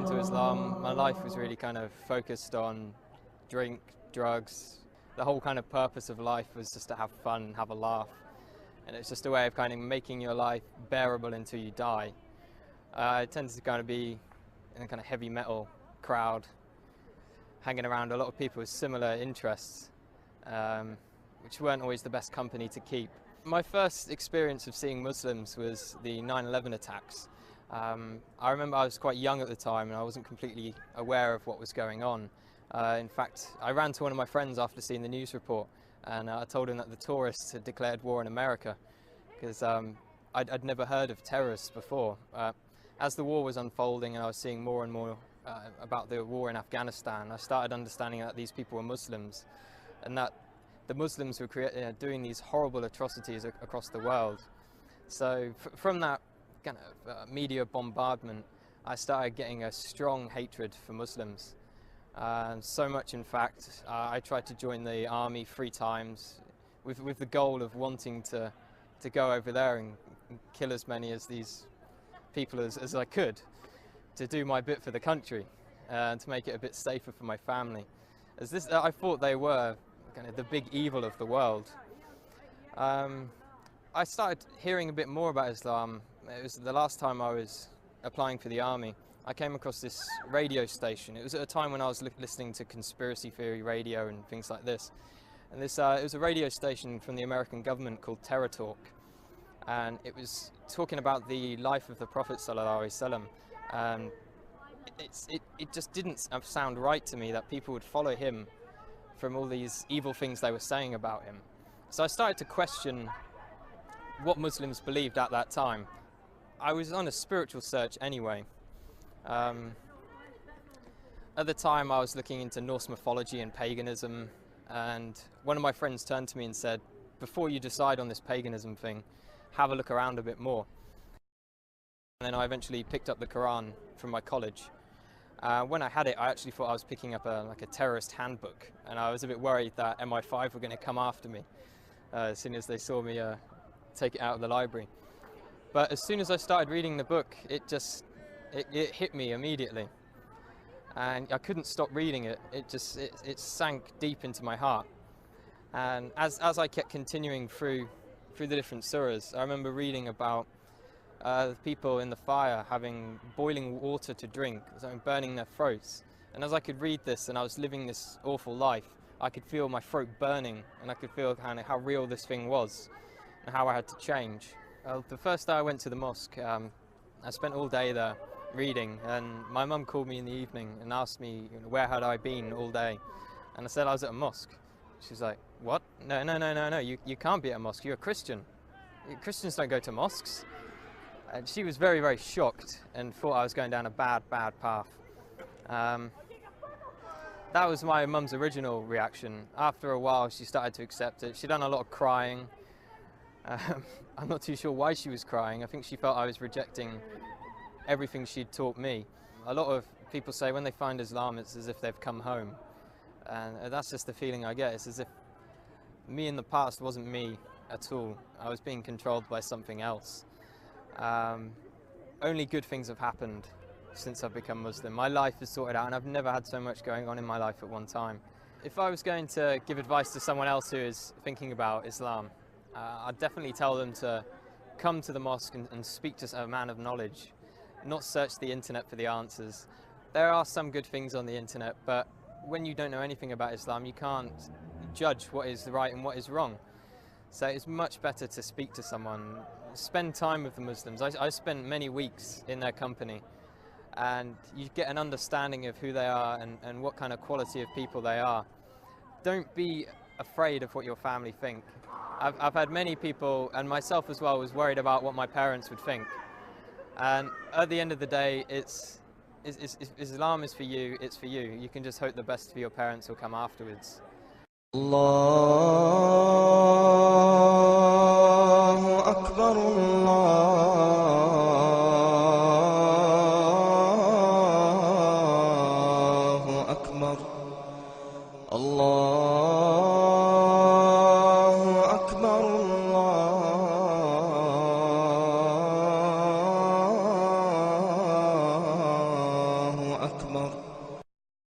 to Islam, my life was really kind of focused on drink, drugs. The whole kind of purpose of life was just to have fun, have a laugh. And it's just a way of kind of making your life bearable until you die. It tends to kind of be in a kind of heavy metal crowd, hanging around a lot of people with similar interests, which weren't always the best company to keep. My first experience of seeing Muslims was the 9/11 attacks. I remember I was quite young at the time and I wasn't completely aware of what was going on. In fact, I ran to one of my friends after seeing the news report and I told him that the tourists had declared war on America because I'd never heard of terrorists before. As the war was unfolding and I was seeing more and more about the war in Afghanistan, I started understanding that these people were Muslims and that the Muslims were doing these horrible atrocities across the world. So from that kind of media bombardment, I started getting a strong hatred for Muslims. So much, in fact, I tried to join the army 3 times with the goal of wanting to go over there and kill as many of these people as I could, to do my bit for the country and to make it a bit safer for my family. I thought they were kind of the big evil of the world. I started hearing a bit more about Islam. It was the last time I was applying for the army. I came across this radio station. It was at a time when I was listening to conspiracy theory radio and things like this. And it was a radio station from the American government called Terror Talk. And it was talking about the life of the Prophet ﷺ. And it just didn't sound right to me that people would follow him from all these evil things they were saying about him. So I started to question what Muslims believed at that time. I was on a spiritual search anyway. At the time I was looking into Norse mythology and paganism, and one of my friends turned to me and said, before you decide on this paganism thing, have a look around a bit more. And then I eventually picked up the Quran from my college. When I had it, I actually thought I was picking up a terrorist handbook, and I was a bit worried that MI5 were going to come after me as soon as they saw me take it out of the library. But as soon as I started reading the book, it hit me immediately, and I couldn't stop reading it. It sank deep into my heart. And as I kept continuing through the different surahs, I remember reading about people in the fire having boiling water to drink, burning their throats. And as I could read this and I was living this awful life, I could feel my throat burning, and I could feel kind of how real this thing was and how I had to change. The first day I went to the mosque, I spent all day there reading, and my mum called me in the evening and asked me, where had I been all day, and I said I was at a mosque. She's like, what? No, you can't be at a mosque, you're a Christian. Christians don't go to mosques. And she was very, very shocked and thought I was going down a bad path. That was my mum's original reaction. After a while she started to accept it. She'd done a lot of crying. I'm not too sure why she was crying. I think she felt I was rejecting everything she'd taught me. A lot of people say when they find Islam, it's as if they've come home. And that's just the feeling I get. It's as if me in the past wasn't me at all. I was being controlled by something else. Only good things have happened since I've become Muslim. My life is sorted out, and I've never had so much going on in my life at one time. If I was going to give advice to someone else who is thinking about Islam, I'd definitely tell them to come to the mosque and speak to a man of knowledge, not search the internet for the answers. There are some good things on the internet, but when you don't know anything about Islam, you can't judge what is right and what is wrong. So it's much better to speak to someone, spend time with the Muslims. I spent many weeks in their company, and you get an understanding of who they are and what kind of quality of people they are. Don't be afraid of what your family think. I've had many people, and myself as well, was worried about what my parents would think. And at the end of the day, Islam is for you, it's for you. You can just hope the best for your parents will come afterwards. Allahu Akbar, Allahu Akbar, Allahu Akbar.